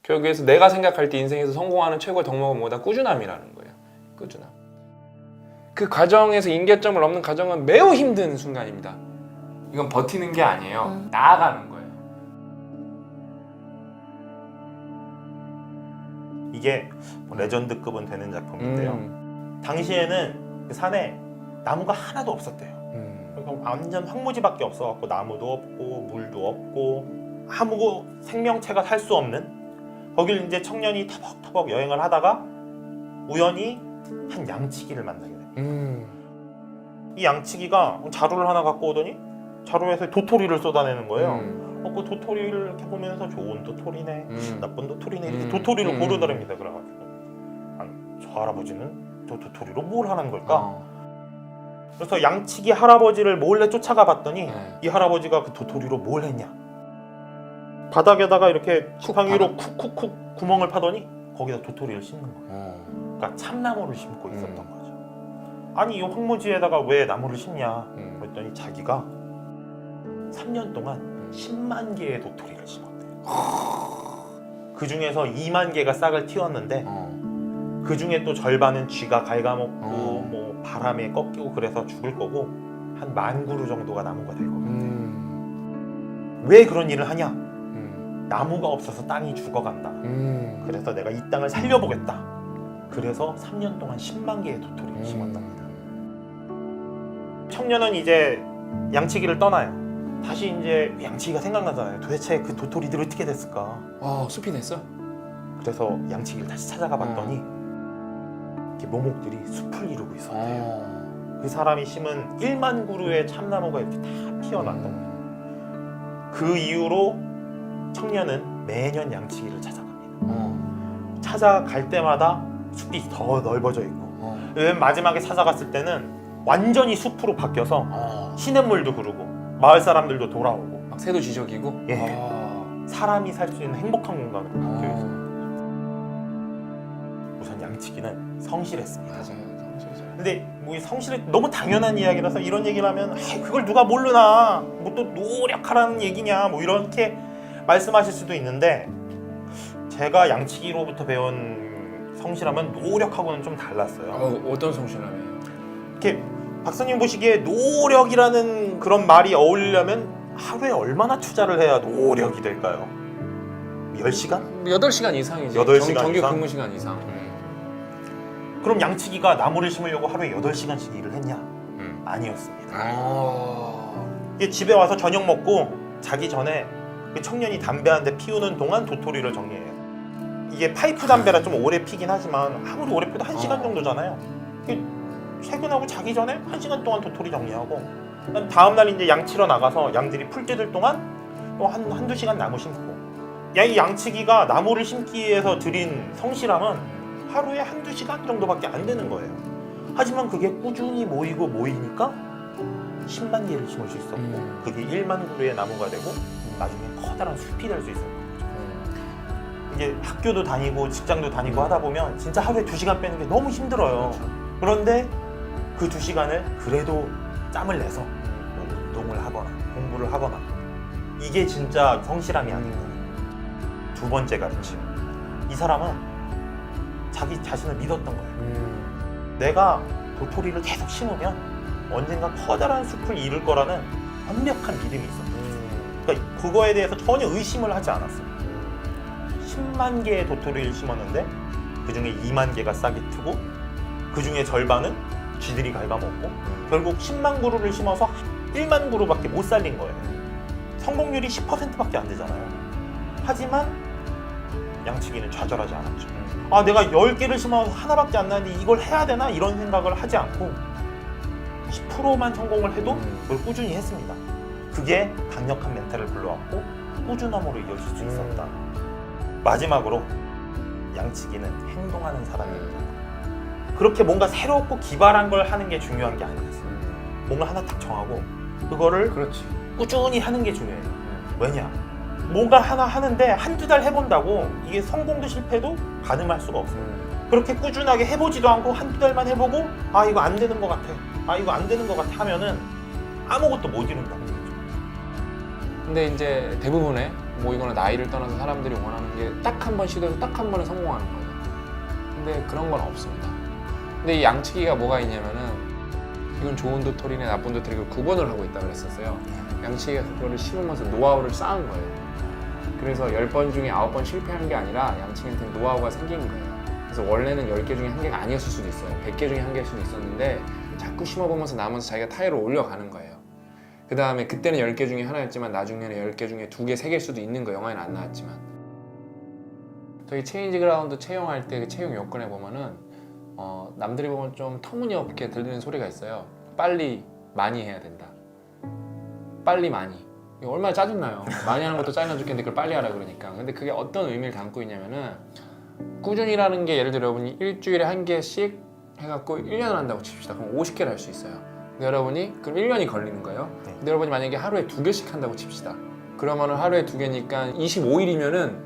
결국에서 내가 생각할 때 인생에서 성공하는 최고의 덕목은 뭐다? 꾸준함이라는 거예요. 꾸준함. 그 과정에서 임계점을 넘는 과정은 매우 힘든 순간입니다. 이건 버티는 게 아니에요. 나아가는 거예요. 이게 뭐 레전드급은 되는 작품인데요. 당시에는 그 산에 나무가 하나도 없었대요. 그러니까 완전 황무지밖에 없어갖고 나무도 없고 물도 없고 아무 생명체가 살 수 없는 거길 이제 청년이 터벅터벅 여행을 하다가 우연히 한 양치기를 만나게 돼요. 이 양치기가 자루를 하나 갖고 오더니 자루에서 도토리를 쏟아내는 거예요. 그 도토리를 이렇게 보면서 좋은 도토리네, 나쁜 도토리네 이렇게 도토리를 고르더랍니다. 그래가지고 저 할아버지는 저 도토리로 뭘 하는 걸까? 그래서 양치기 할아버지를 몰래 쫓아가 봤더니 이 할아버지가 그 도토리로 뭘 했냐? 바닥에다가 이렇게 지팡이로 쿡쿡쿡 구멍을 파더니 거기다 도토리를 심는 거예요. 그러니까 참나무를 심고 있었던 거죠. 아니 이 황무지에다가 왜 나무를 심냐? 그랬더니 자기가 3년 동안 10만 개의 도토리를 심었대요. 그 중에서 2만 개가 싹을 틔웠는데 그 중에 또 절반은 쥐가 갉아먹고 뭐 바람에 꺾이고 그래서 죽을 거고 한 10,000그루 정도가 나무가 될 겁니다. 왜 그런 일을 하냐? 나무가 없어서 땅이 죽어간다. 그래서 내가 이 땅을 살려보겠다. 그래서 3년 동안 10만 개의 도토리를 심었답니다. 청년은 이제 양치기를 떠나요. 다시 이제 양치기가 생각나잖아요. 도대체 그 도토리들이 어떻게 됐을까? 숲이 됐어? 그래서 양치기를 다시 찾아가 봤더니 이렇게 묘목들이 숲을 이루고 있었대요. 그 사람이 심은 1만 그루의 참나무가 이렇게 다 피어났던 거예요. 그 이후로 청년은 매년 양치기를 찾아갑니다. 찾아갈 때마다 숲이 더 넓어져 있고 맨 마지막에 찾아갔을 때는 완전히 숲으로 바뀌어서 시냇물도 흐르고 마을 사람들도 돌아오고 막 새도 지저귀고? 사람이 살 수 있는 행복한 공간으로 바뀌어 있어요. 우선 양치기는 성실했습니다. 맞아요. 근데 뭐 이 성실이 너무 당연한 이야기라서 이런 얘기를 하면 그걸 누가 모르나 뭐 또 노력하라는 얘기냐 뭐 이렇게 말씀하실 수도 있는데 제가 양치기로부터 배운 성실함은 노력하고는 좀 달랐어요. 어떤 성실함이에요? 이렇게 박사님 보시기에 노력이라는 그런 말이 어울리려면 하루에 얼마나 투자를 해야 노력이 될까요? 10시간? 8시간 이상이지. 8시간 정규 이상? 근무 시간 이상. 그럼 양치기가 나무를 심으려고 하루에 8시간씩 일을 했냐? 아니었습니다. 이게 집에 와서 저녁 먹고 자기 전에 그 청년이 담배 한 대 피우는 동안 도토리를 정리해요. 이게 파이프 담배라 좀 오래 피긴 하지만 아무리 오래 피도 1시간 정도잖아요. 퇴근하고 자기 전에 1시간 동안 도토리 정리하고 다음날 이제 양치러 나가서 양들이 풀 뜯을 동안 또 한두 시간 나무 심고 이 양치기가 나무를 심기 위해서 들인 성실함은 하루에 한두 시간 정도밖에 안 되는 거예요. 하지만 그게 꾸준히 모이니까 10만 개를 심을 수 있었고 그게 1만 그루의 나무가 되고 나중에 커다란 숲이 될 수 있었던 거죠. 이제 학교도 다니고 직장도 다니고 하다 보면 진짜 하루에 2시간 빼는 게 너무 힘들어요. 그런데 그 2시간을 그래도 짬을 내서 뭐 운동을 하거나 공부를 하거나 이게 진짜 성실함이 아닌가. 두 번째 가르침. 이 사람은 자기 자신을 믿었던 거예요. 내가 도토리를 계속 심으면 언젠가 커다란 숲을 이룰 거라는 완벽한 믿음이 있었어요. 그러니까 그거에 대해서 전혀 의심을 하지 않았어요. 10만 개의 도토리를 심었는데 그 중에 2만 개가 싹이 트고 그 중에 절반은 쥐들이 갉아먹고 결국 10만 그루를 심어서 1만 그루밖에 못 살린 거예요. 성공률이 10%밖에 안 되잖아요. 하지만 양치기는 좌절하지 않았죠. 내가 10개를 심어서 하나밖에 안 나는데 이걸 해야 되나? 이런 생각을 하지 않고 10%만 성공을 해도 그걸 꾸준히 했습니다. 그게 강력한 멘탈을 불러왔고 꾸준함으로 이어질 수 있었다. 마지막으로 양치기는 행동하는 사람입니다. 그렇게 뭔가 새롭고 기발한 걸 하는 게 중요한 게 아니었어요. 뭔가 하나 딱 정하고 그거를 꾸준히 하는 게 중요해요. 왜냐? 뭔가 하나 하는데 한두 달 해본다고 이게 성공도 실패도 가늠할 수가 없어요. 그렇게 꾸준하게 해보지도 않고 한두 달만 해보고 이거 안 되는 것 같아. 이거 안 되는 것 같아 하면은 아무것도 못 이룬다는 거죠. 근데 이제 대부분의 뭐 이거는 나이를 떠나서 사람들이 원하는 게 딱 한 번 시도해서 딱 한 번에 성공하는 거예요. 근데 그런 건 없습니다. 근데 이 양치기가 뭐가 있냐면은 이건 좋은 도토리네 나쁜 도토리 그 구분을 하고 있다고 그랬었어요. 양치기가 그거를 씹으면서 노하우를 쌓은 거예요. 그래서 10번 중에 9번 실패한 게 아니라 양치기한테 노하우가 생긴 거예요. 그래서 원래는 10개 중에 1개가 아니었을 수도 있어요. 100개 중에 1개일 수도 있었는데 자꾸 심어보면서 나면서 자기가 타이를 올려가는 거예요. 그 다음에 그때는 10개 중에 하나였지만 나중에는 10개 중에 2개, 3개일 수도 있는 거예요. 영화에는 안 나왔지만. 저희 체인지 그라운드 채용할 때 그 채용 요건에 보면은 남들이 보면 좀 터무니없게 들리는 소리가 있어요. 빨리 많이 해야 된다. 빨리 많이. 이거 얼마나 짜증나요. 많이 하는 것도 짜증나 죽겠는데 그걸 빨리 하라 그러니까. 근데 그게 어떤 의미를 담고 있냐면은 꾸준히라는 게 예를 들어 여러분이 일주일에 1개씩 해갖고 1년을 한다고 칩시다. 그럼 50개를 할 수 있어요. 근데 여러분이 그럼 1년이 걸리는 거예요. 근데 여러분이 만약에 하루에 2개씩 한다고 칩시다. 그러면은 하루에 2개니까 25일이면은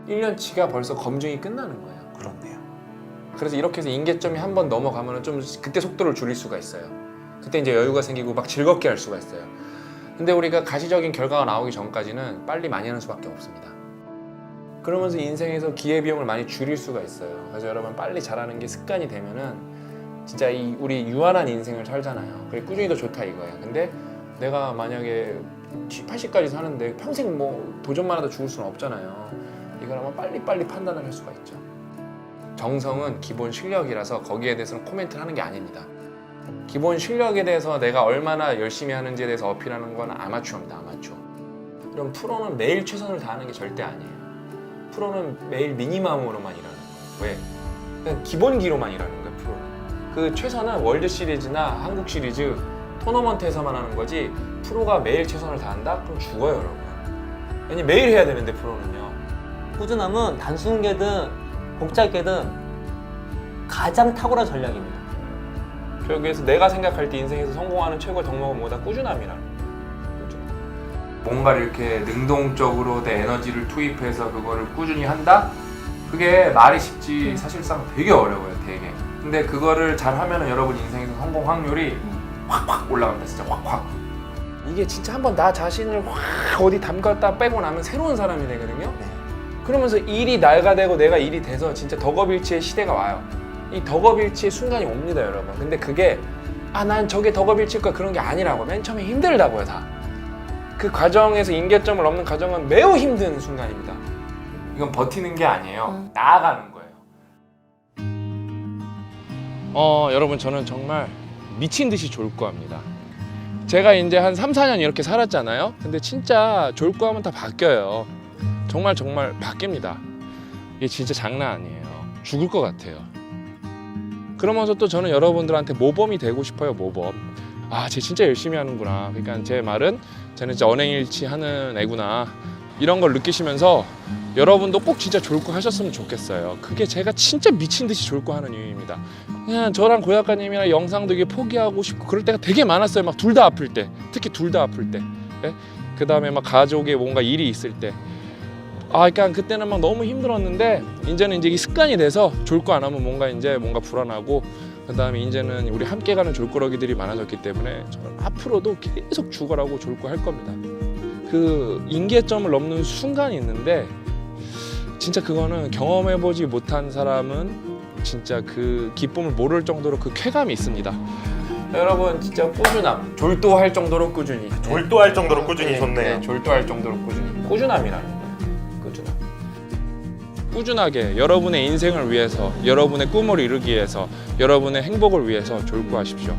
1년치가 벌써 검증이 끝나는 거예요. 그렇네요. 그래서 이렇게 해서 인계점이 한 번 넘어가면은 좀 그때 속도를 줄일 수가 있어요. 그때 이제 여유가 생기고 막 즐겁게 할 수가 있어요. 근데 우리가 가시적인 결과가 나오기 전까지는 빨리 많이 하는 수밖에 없습니다. 그러면서 인생에서 기회비용을 많이 줄일 수가 있어요. 그래서 여러분 빨리 잘하는 게 습관이 되면은 진짜 우리 유한한 인생을 살잖아요. 그래 꾸준히 더 좋다 이거예요. 근데 내가 만약에 80까지 사는데 평생 뭐 도전만 하다 죽을 수는 없잖아요. 이걸 아마 빨리빨리 판단을 할 수가 있죠. 정성은 기본 실력이라서 거기에 대해서는 코멘트를 하는 게 아닙니다. 기본 실력에 대해서 내가 얼마나 열심히 하는지에 대해서 어필하는 건 아마추어입니다. 아마추어. 그럼 프로는 매일 최선을 다하는 게 절대 아니에요. 프로는 매일 미니멈으로만 일하는 거예요. 왜? 그냥 기본기로만 일하는 거예요. 프로는. 그 최선은 월드 시리즈나 한국 시리즈 토너먼트에서만 하는 거지 프로가 매일 최선을 다한다? 그럼 죽어요 여러분. 왜냐면 매일 해야 되는데 프로는요. 꾸준함은 단순계든 복잡계든 가장 탁월한 전략입니다. 결국에서 내가 생각할 때 인생에서 성공하는 최고의 덕목은 뭐다? 꾸준함이라는 거예요. 꾸준함. 뭔가를 이렇게 능동적으로 내 에너지를 투입해서 그거를 꾸준히 한다? 그게 말이 쉽지 사실상 되게 어려워요. 되게. 근데 그거를 잘 하면은 여러분 인생에서 성공 확률이 확 올라갑니다. 진짜 확. 이게 진짜 한번 나 자신을 확 어디 담갔다 빼고 나면 새로운 사람이 되거든요. 그러면서 일이 나가 되고 내가 일이 돼서 진짜 덕업일치의 시대가 와요. 이 덕업일치의 순간이 옵니다, 여러분. 근데 그게 난 저게 덕업일치일 거야 그런 게 아니라고. 맨 처음에 힘들다고요, 다. 그 과정에서 임계점을 넘는 과정은 매우 힘든 순간입니다. 이건 버티는 게 아니에요. 나아가는 거예요. 여러분 저는 정말 미친 듯이 졸고합니다. 제가 이제 한 3, 4년 이렇게 살았잖아요. 근데 진짜 졸고하면 다 바뀌어요. 정말 바뀝니다. 이게 진짜 장난 아니에요. 죽을 것 같아요. 그러면서 또 저는 여러분들한테 모범이 되고 싶어요. 모범. 쟤 진짜 열심히 하는구나. 그러니까 제 말은 쟤는 진짜 언행일치 하는 애구나. 이런 걸 느끼시면서 여러분도 꼭 진짜 졸고 하셨으면 좋겠어요. 그게 제가 진짜 미친 듯이 졸고 하는 이유입니다. 그냥 저랑 고작가님이랑 영상도 이게 포기하고 싶고 그럴 때가 되게 많았어요. 막 둘 다 아플 때. 특히 둘 다 아플 때. 예? 그 다음에 막 가족에 뭔가 일이 있을 때. 그러니까 그때는 막 너무 힘들었는데 이제는 이제 이 습관이 돼서 졸고 안 하면 뭔가 불안하고 그 다음에 이제는 우리 함께 가는 졸고러기들이 많아졌기 때문에 저는 앞으로도 계속 죽어라고 졸고 할 겁니다. 그 임계점을 넘는 순간이 있는데 진짜 그거는 경험해보지 못한 사람은 진짜 그 기쁨을 모를 정도로 그 쾌감이 있습니다. 여러분 진짜 꾸준함, 졸도할 정도로 꾸준히. 졸도할 정도로 꾸준히 좋네요. 네, 졸도할 정도로 꾸준히. 꾸준함이라는 거예요. 꾸준함. 꾸준하게 여러분의 인생을 위해서, 여러분의 꿈을 이루기 위해서, 여러분의 행복을 위해서 졸고하십시오.